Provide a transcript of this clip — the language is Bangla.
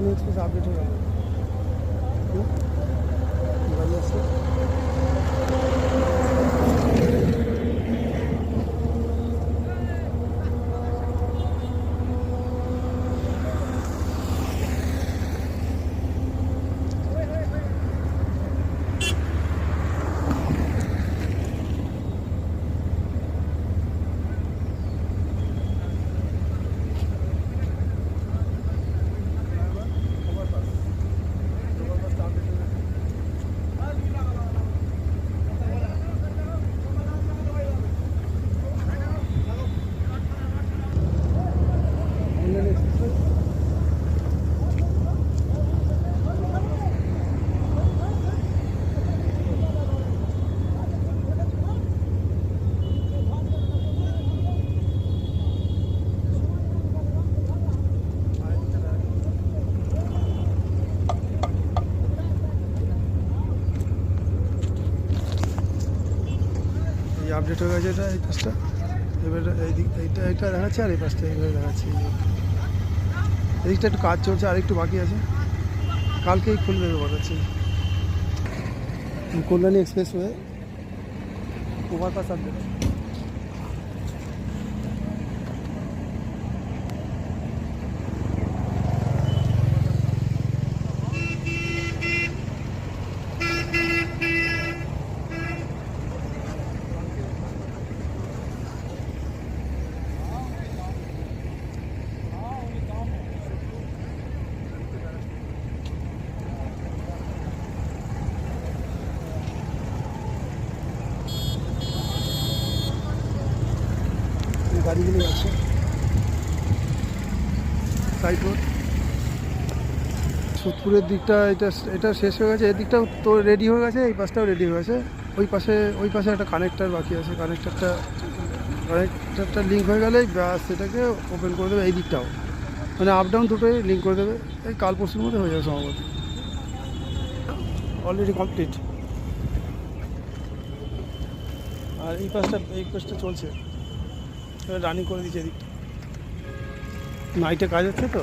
কল্যাণী এক্সপ্রেস আপডেট হয়ে গেল। গাড়ি আসছে। আপডেট হয়ে গেছে এটা, এই পাশটা এবার এইটা দেখাচ্ছে, আর এই পাশটা এইভাবে দেখাচ্ছে। এদিকটা একটু কাজ চলছে, আর একটু বাকি আছে, কালকেই খুলবে বলাচ্ছে। Kalyani expressway overpass update. গাড়িগুলি আছে সাইড রোড। সোদপুরের দিকটা এটা শেষ হয়ে গেছে, এদিকটাও তো রেডি হয়ে গেছে, এই পাশটাও রেডি হয়ে গেছে। ওই পাশে একটা কানেক্টার বাকি আছে, কানেক্টারটা লিঙ্ক হয়ে গেলেই ব্যাস সেটাকে ওপেন করে দেবে। এই দিকটাও মানে আপ ডাউন দুটোই লিঙ্ক করে দেবে, এই কাল পরশুর মধ্যে হয়ে যাবে সম্ভবত। Already complete. আর এই পাশটা চলছে, রানিং করে দিচ্ছে এদিকটা, নাইটে কাজ হচ্ছে তো।